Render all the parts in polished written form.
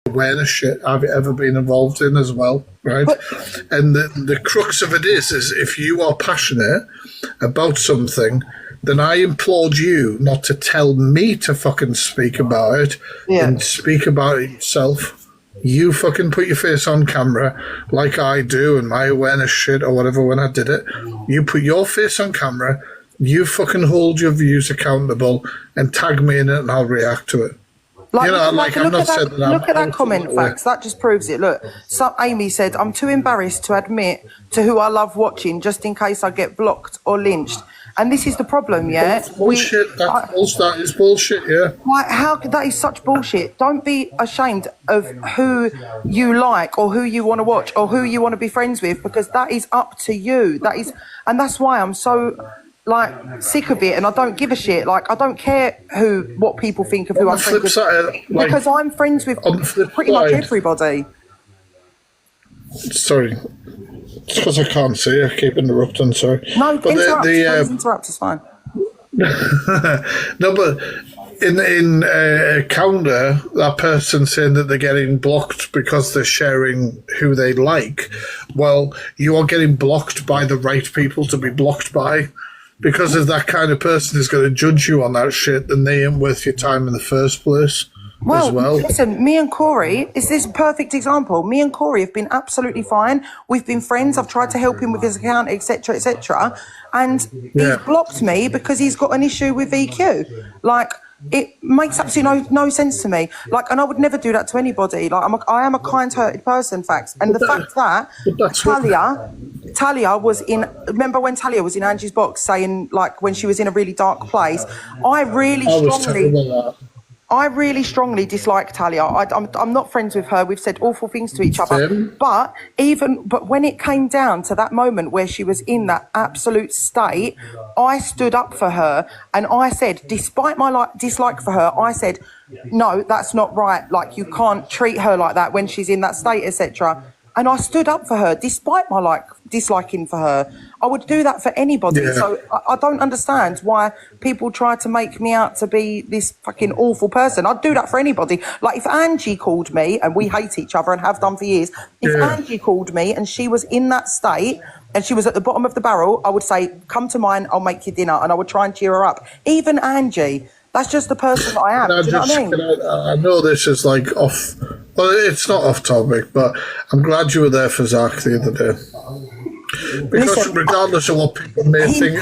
awareness shit I've ever been involved in as well, right? And the crux of it is if you are passionate about something, then I implored you not to tell me to fucking speak about it and speak about it yourself. You fucking put your face on camera like I do and my awareness shit or whatever when I did it. You put your face on camera, you fucking hold your views accountable and tag me in it and I'll react to it. Like, you know, like I'm not saying that. Look at that comment, Facts. That just proves it. Look, so Amy said, I'm too embarrassed to admit to who I love watching just in case I get blocked or lynched. And this is the problem, yeah? That's bullshit. That is bullshit, yeah. Like, that is such bullshit. Don't be ashamed of who you like or who you want to watch or who you want to be friends with, because that is up to you. And that's why I'm so, like, sick of it, and I don't give a shit. Like, I don't care what people think of who I'm friends with, because I'm friends with pretty much everybody. Sorry. It's because I can't see. I keep interrupting, sorry. No, interrupt. Please interrupt, it's fine. No, but in counter, that person saying that they're getting blocked because they're sharing who they like, well, you are getting blocked by the right people to be blocked by. Because if that kind of person is going to judge you on that shit, then they ain't worth your time in the first place. Well, listen, me and Corey, is this a perfect example? Me and Corey have been absolutely fine. We've been friends. I've tried to help him with his account, etc., etc. And he's blocked me because he's got an issue with EQ. Like, it makes absolutely no sense to me. Like, and I would never do that to anybody. Like, I am a kind-hearted person, Facts. And the fact that Talia was in, remember when Talia was in Angie's box saying, like, when she was in a really dark place, I really strongly dislike Talia. I'm not friends with her. We've said awful things to each other. But when it came down to that moment where she was in that absolute state, I stood up for her and I said, despite my dislike for her, I said, no, that's not right. Like, you can't treat her like that when she's in that state, etc. And I stood up for her despite my disliking for her. I would do that for anybody. Yeah. So I don't understand why people try to make me out to be this fucking awful person. I'd do that for anybody. Like, if Angie called me, and we hate each other and have done for years, if Angie called me and she was in that state and she was at the bottom of the barrel, I would say, come to mine, I'll make you dinner, and I would try and cheer her up. Even Angie. That's just the person that I am. Do you know what I mean? I know this is like off. Well, it's not off topic, but I'm glad you were there for Zach the other day. Because regardless of what people may think,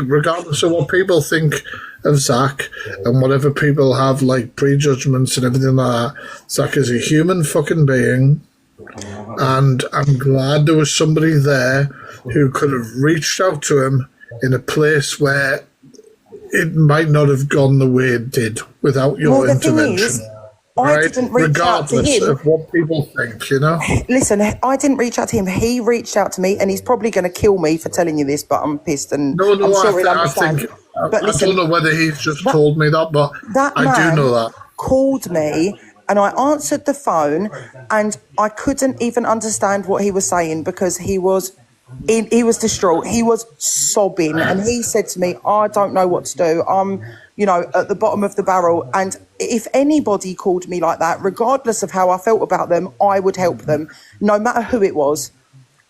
regardless of what people think of Zach and whatever people have like prejudgments and everything like that, Zach is a human fucking being, and I'm glad there was somebody there who could have reached out to him in a place where it might not have gone the way it did without your intervention. I didn't reach out to him. Regardless of what people think, you know? Listen, I didn't reach out to him. He reached out to me, and he's probably going to kill me for telling you this, but I'm pissed, and I'm sure he'll understand. But listen, I don't know whether he's just told me that, but I do know that. Called me, and I answered the phone, and I couldn't even understand what he was saying because he was distraught. He was sobbing, and he said to me, I don't know what to do. I'm, at the bottom of the barrel. And if anybody called me like that, regardless of how I felt about them, I would help them, no matter who it was.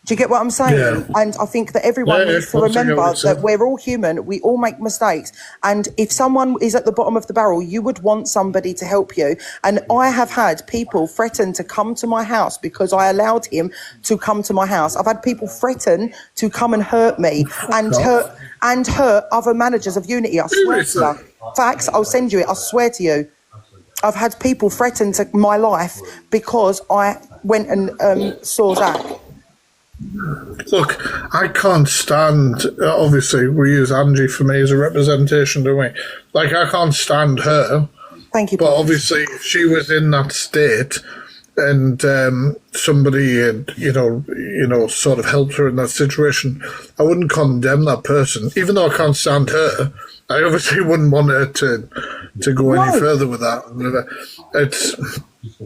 Do you get what I'm saying? Yeah. And I think that everyone needs to remember that we're all human. We all make mistakes. And if someone is at the bottom of the barrel, you would want somebody to help you. And I have had people threaten to come to my house because I allowed him to come to my house. I've had people threaten to come and hurt me and hurt other managers of Unity. I swear to you. Facts, I'll send you it. I swear to you. I've had people threaten to my life because I went and saw Zach. Look, I can't stand, obviously we use Angie for me as a representation, don't we? Like, I can't stand her. Thank you. But obviously if she was in that state and somebody had, sort of helped her in that situation, I wouldn't condemn that person. Even though I can't stand her, I obviously wouldn't want her to go any further with that. It's...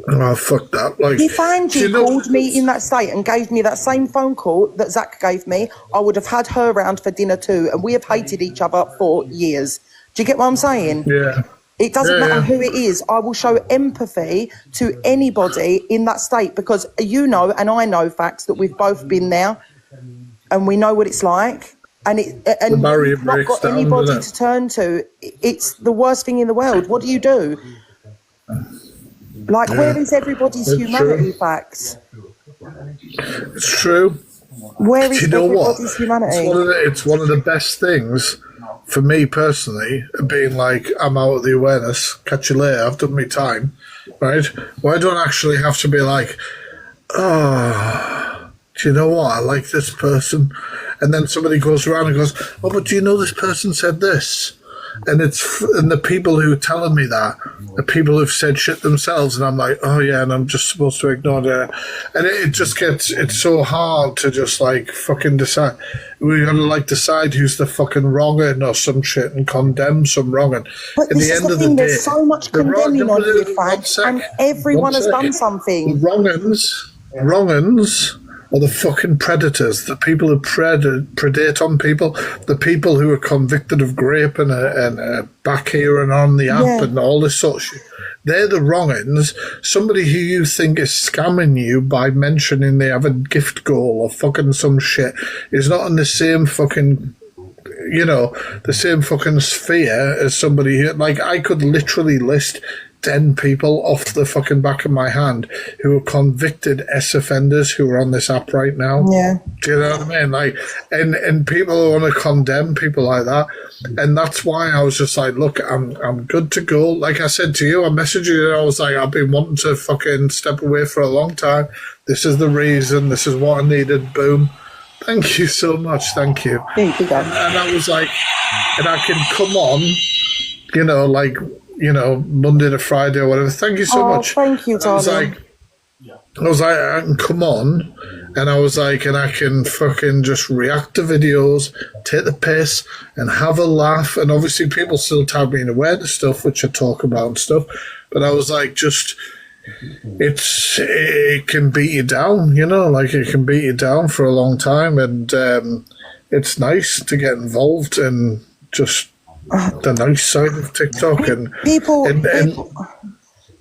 Oh, fuck that. Like, if Angie called me in that state and gave me that same phone call that Zach gave me, I would have had her round for dinner too, and we have hated each other for years. Do you get what I'm saying? Yeah. It doesn't matter who it is. I will show empathy to anybody in that state because you know and I know facts that we've both been there and we know what it's like. And the barrier you've not got anybody to turn to. It's the worst thing in the world. What do you do? Like, where is everybody's humanity, Facts? It's true. Where is everybody's humanity? It's one of the best things for me personally, being like, I'm out of the awareness, catch you later, I've done my time, right? Well, I don't actually have to be like, oh, do you know what? I like this person. And then somebody goes around and goes, oh, but do you know this person said this? And the people who are telling me that are people who've said shit themselves, and I'm like, oh yeah, and I'm just supposed to ignore that. And it just it's so hard to just like fucking decide. We're gonna like decide who's the fucking wronging or some shit and condemn some wronging. But at the end of the day, there's so much condemning on you, Facts, and everyone has done something. The wrongins are the fucking predators, the people who predate on people, the people who are convicted of rape and back here and on the app and all this sort of shit. They're the wrong-uns. Somebody who you think is scamming you by mentioning they have a gift goal or fucking some shit is not in the same fucking, the same fucking sphere as somebody who, like, I could literally list 10 people off the fucking back of my hand who are convicted offenders who are on this app right now. Yeah. Do you know what I mean? Like, and people want to condemn people like that. And that's why I was just like, look, I'm good to go. Like I said to you, I messaged you and I was like, I've been wanting to fucking step away for a long time. This is the reason. This is what I needed. Boom. Thank you so much. Thank you. Thank you, guys. And I was like, and I can come on, Monday to Friday or whatever. Thank you so much. Thank you, darling. I was like, I can come on, and I was like, and I can fucking just react to videos, take the piss, and have a laugh. And obviously, people still tag me in awareness stuff, which I talk about and stuff. But I was like, it can beat you down, like it can beat you down for a long time, and it's nice to get involved in just the nice side of TikTok and people.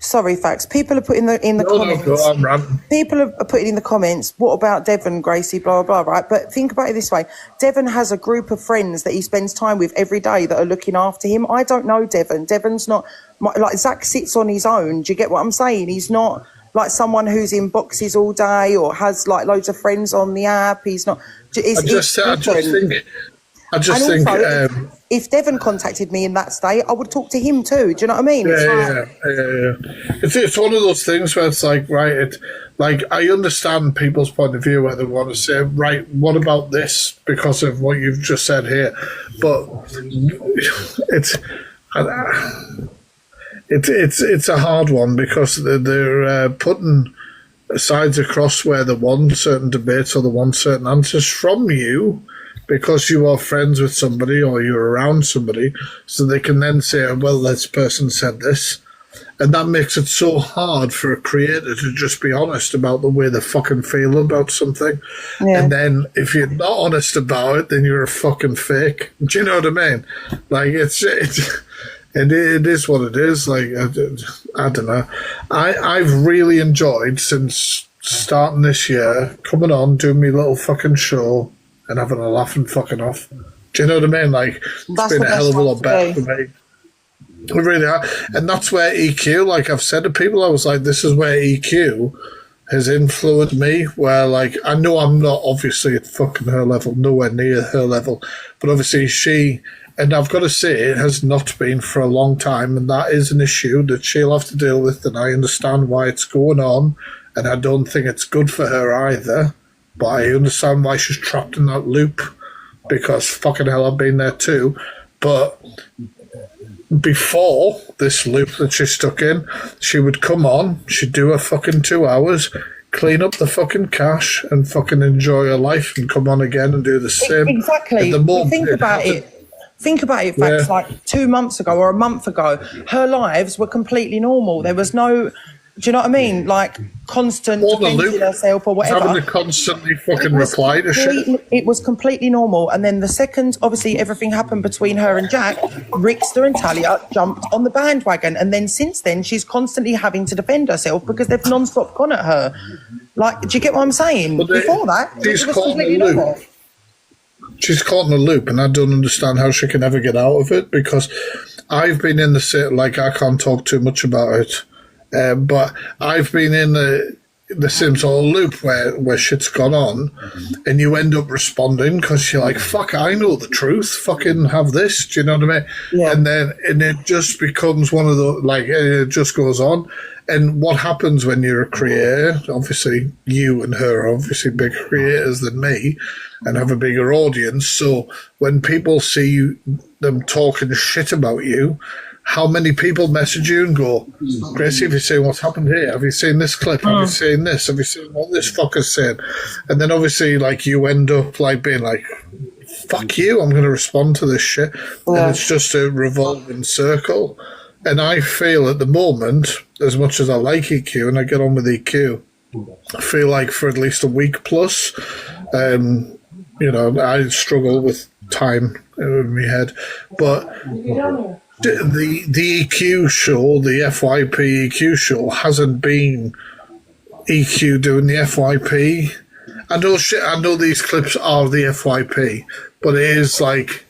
Sorry, Facts. People are putting in the comments. No, I'm ranting. People are putting in the comments, what about Devon, Gracie, blah, blah, blah, right? But think about it this way. Devon has a group of friends that he spends time with every day that are looking after him. I don't know Devon. Devon's not, like, Zach sits on his own. Do you get what I'm saying? He's not like someone who's in boxes all day or has, like, loads of friends on the app. He's not. I just think if Devon contacted me in that state, I would talk to him too. Do you know what I mean? Yeah. It's one of those things where it's like, right, I understand people's point of view where they want to say, right, what about this because of what you've just said here? But it's a hard one because they're putting sides across where they want certain debates or they want certain answers from you, because you are friends with somebody or you're around somebody, so they can then say, well, this person said this. And that makes it so hard for a creator to just be honest about the way they fucking feel about something. Yeah. And then if you're not honest about it, then you're a fucking fake. Do you know what I mean? Like, it is what it is. Like, I don't know. I've really enjoyed, since starting this year, coming on, doing my little fucking show, and having a laugh and fucking off. Do you know what I mean? Like, it's been a hell of a lot better for me. It really are. And that's where EQ, like I've said to people, I was like, this is where EQ has influenced me, where, like, I know I'm not obviously at fucking her level, nowhere near her level, but obviously she, and I've got to say, it has not been for a long time, and that is an issue that she'll have to deal with, and I understand why it's going on, and I don't think it's good for her either. But I understand why she's trapped in that loop, because fucking hell, I've been there too. But before this loop that she's stuck in, she would come on, she'd do her fucking 2 hours, clean up the fucking cash and fucking enjoy her life and come on again and do the same. Exactly. Think about it, Facts, like 2 months ago or a month ago, her lives were completely normal. There was no Do you know what I mean? Like constant defending herself or whatever. Having to constantly fucking reply to shit. It was completely normal. And then the second, obviously, everything happened between her and Jack, Rickster and Talia jumped on the bandwagon. And then since then, she's constantly having to defend herself because they've non-stop gone at her. Like, do you get what I'm saying? Before that, she's it was caught in a completely loop. normal. She's caught in a loop, and I don't understand how she can ever get out of it, because I've been in the, like, I can't talk too much about it. But I've been in the same sort of loop where shit's gone on, and you end up responding because you're like, fuck, I know the truth, fucking have this, do you know what I mean? Yeah. And it just becomes one of the, like, it just goes on. And what happens when you're a creator, obviously you and her are obviously bigger creators than me and have a bigger audience, so when people see them talking shit about you, how many people message you and go, Gracie, have you seen what's happened here? Have you seen this clip? Have you seen this? Have you seen what this fucker's saying? And then obviously, like, you end up like being like, fuck you, I'm going to respond to this shit. Yeah. And it's just a revolving circle. And I feel at the moment, as much as I like EQ and I get on with EQ, I feel like for at least a week plus, you know, I struggle with time in my head. But the EQ show, the FYP EQ show, hasn't been EQ doing the FYP. I know these clips are the FYP, but it is like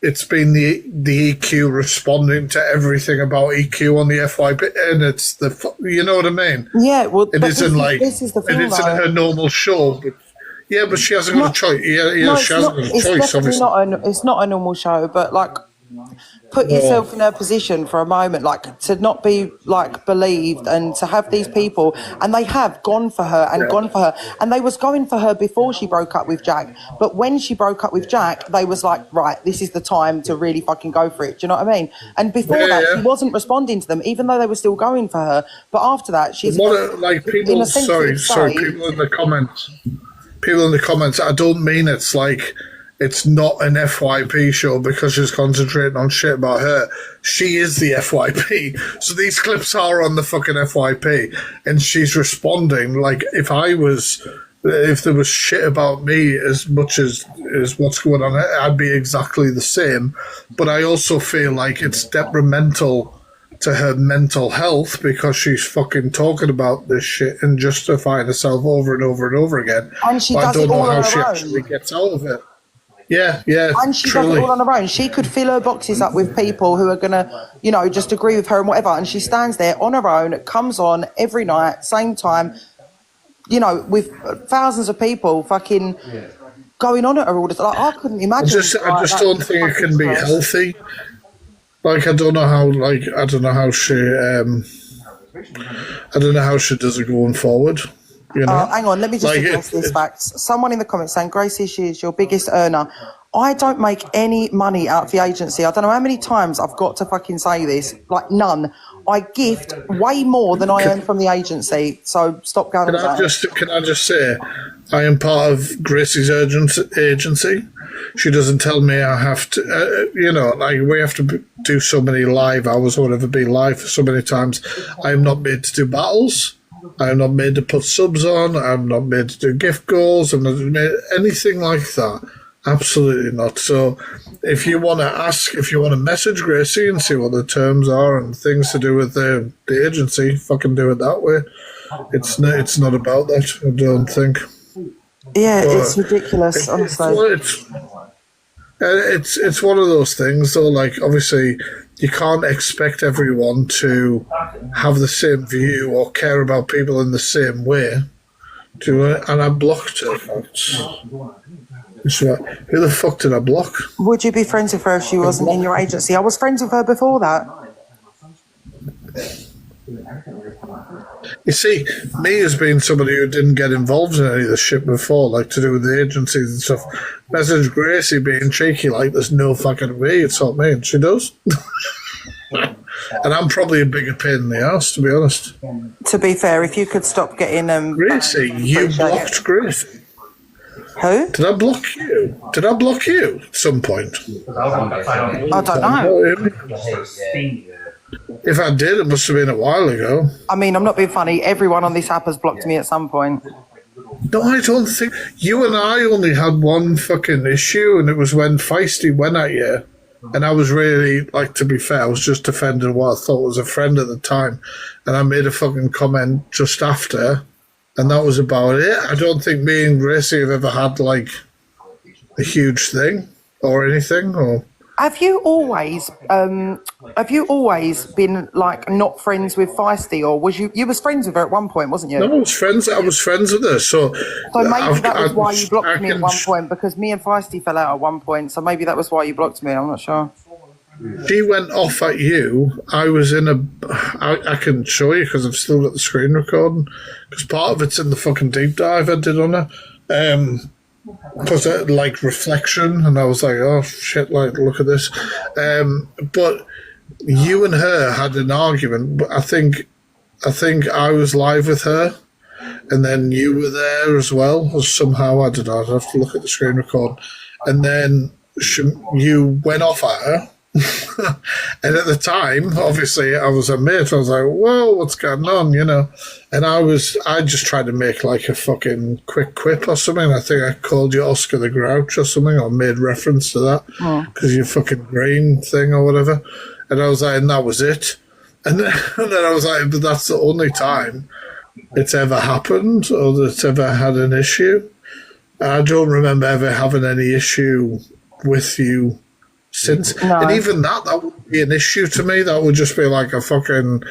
it's been the EQ responding to everything about EQ on the FYP, and it's you know what I mean? Yeah, well, it isn't like this is the thing, it isn't her normal show. But, yeah, but she hasn't got a choice. Yeah, she hasn't got a choice. Obviously, it's not a normal show, but like, put yourself in her position for a moment, like to not be like believed and to have these people, and they have gone for her and they was going for her before she broke up with Jack, but when she broke up with Jack, they was like, right, this is the time to really fucking go for it. Do you know what I mean? And before she wasn't responding to them, even though they were still going for her. But after that, she's like people. Sorry, people in the comments. I don't mean it's like. It's not an FYP show because she's concentrating on shit about her. She is the FYP. So these clips are on the fucking FYP. And she's responding like if there was shit about me as much as what's going on, I'd be exactly the same. But I also feel like it's detrimental to her mental health because she's fucking talking about this shit and justifying herself over and over and over again. And she does it all on her own. I don't know how she actually gets out of it. Yeah, and she truly. does it all on her own. She could fill her boxes up with people who are gonna, you know, just agree with her and whatever. And she stands there on her own, comes on every night, same time, you know, with thousands of people fucking going on at her all the time. Like, I couldn't imagine. I just don't think it can be healthy. Like, I don't know how she does it going forward. You know? Hang on, let me just address this fact. Someone in the comments saying, Gracie, she is your biggest earner. I don't make any money out of the agency. I don't know how many times I've got to fucking say this. Like, none. I gift way more than I earn from the agency. So stop going on that. Can I just say, I am part of Gracie's agency. She doesn't tell me I have to, you know, like we have to do so many live hours or whatever, be live for so many times. I am not made to do battles. I am not made to put subs on. I'm not made to do gift goals. I'm not made anything like that. Absolutely not. So if you want to message Gracie and see what the terms are and things to do with the agency, fucking do it that way. It's not about that, I don't think. Yeah, but it's ridiculous, honestly. It's one of those things, though, like, obviously, you can't expect everyone to have the same view or care about people in the same way. And I blocked her. Who the fuck did I block? Would you be friends with her if she wasn't in your agency? I was friends with her before that. You see, me as being somebody who didn't get involved in any of this shit before, like to do with the agencies and stuff, message Gracie being cheeky like there's no fucking way it's not me, and she does. And I'm probably a bigger pain in the ass, to be honest. To be fair, if you could stop getting Gracie, you blocked Gracie. Who? Did I block you? Did I block you at some point? I don't know. If I did, it must have been a while ago. I mean, I'm not being funny. Everyone on this app has blocked me at some point. No, I don't think. You and I only had one fucking issue, and it was when Feisty went at you. And I was really, like, to be fair, I was just defending what I thought was a friend at the time. And I made a fucking comment just after, and that was about it. I don't think me and Gracie have ever had, like, a huge thing or anything, or... Have you always been like not friends with Feisty, or was you was friends with her at one point, wasn't you? No, I was friends with her, so maybe that was why you blocked me at one point, because me and Feisty fell out at one point, so maybe that was why you blocked me, I'm not sure. She went off at you. I was in I can show you because I've still got the screen recording, because part of it's in the fucking deep dive I did on her. Because like reflection, and I was like, oh shit, like look at this. But you and her had an argument, but I think I was live with her, and then you were there as well, or somehow, I don't know, I'd have to look at the screen record, and then you went off at her. And at the time, obviously, I was a mate. I was like, whoa, what's going on, you know? And I just tried to make like a fucking quick quip or something. I think I called you Oscar the Grouch or something, or made reference to that because you're fucking green thing or whatever. And I was like, and that was it. And then I was like, but that's the only time it's ever happened or that's ever had an issue. I don't remember ever having any issue with you since. No. And even that wouldn't be an issue to me. That would just be like a fucking,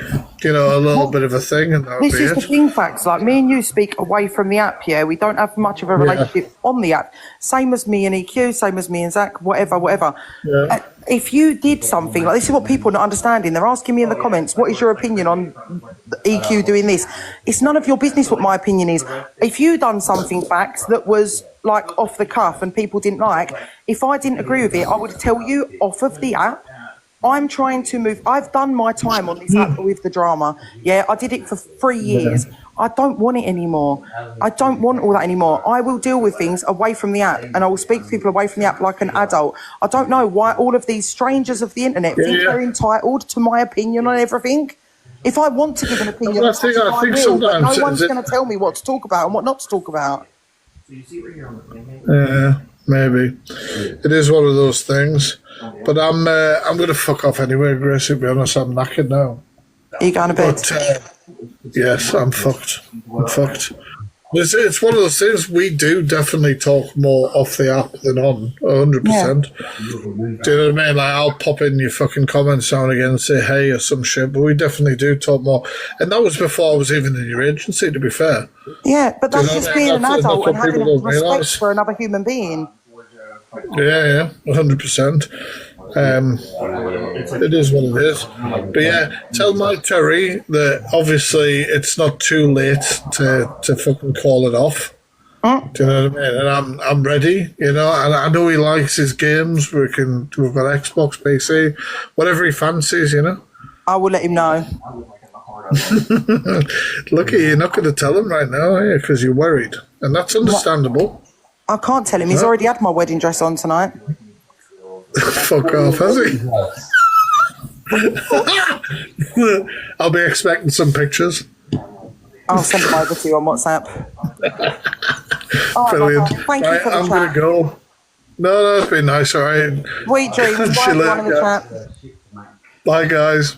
a little bit of a thing. And that would this be is it. The thing, facts. Like, me and you speak away from the app, yeah? We don't have much of a relationship on the app. Same as me and EQ, same as me and Zach, whatever. Yeah. If you did something, like this is what people are not understanding. They're asking me in the comments, what is your opinion on EQ doing this? It's none of your business what my opinion is. If you done something, facts, that was like off the cuff and people didn't like, if I didn't agree with it, I would tell you off of the app. I'm trying to move. I've done my time on this app with the drama. Yeah, I did it for 3 years. I don't want it anymore. I don't want all that anymore. I will deal with things away from the app, and I will speak to people away from the app like an adult. I don't know why all of these strangers of the internet think they're entitled to my opinion on everything. If I want to give an opinion, I think sometimes no one's going to tell me what to talk about and what not to talk about. Yeah, maybe. It is one of those things. But I'm going to fuck off anyway, Grace, to be honest. I'm knackered now. Are you going to bed? But, yes, I'm fucked. It's one of those things. We do definitely talk more off the app than on, 100%. Yeah. Do you know what I mean? Like, I'll pop in your fucking comments now and again and say hey or some shit, but we definitely do talk more. And that was before I was even in your agency, to be fair. Yeah, but that's just being an adult and having respect for another human being. Yeah, 100%. It is what it is. But yeah, tell Mike Terry that obviously it's not too late to fucking call it off. Do you know what I mean? And I'm ready, and I know he likes his games. We've got Xbox, PC, whatever he fancies, I will let him know. Look, you're not going to tell him right now, are you? Because you're worried. And that's understandable. I can't tell him. He's already had my wedding dress on tonight. Fuck off, has he? I'll be expecting some pictures. I'll send them over to you on WhatsApp. Brilliant. Thank you for the I'm chat. going to go. No, it's been nice, all right. Sweet dreams. Bye, everyone in the chat. Bye, guys.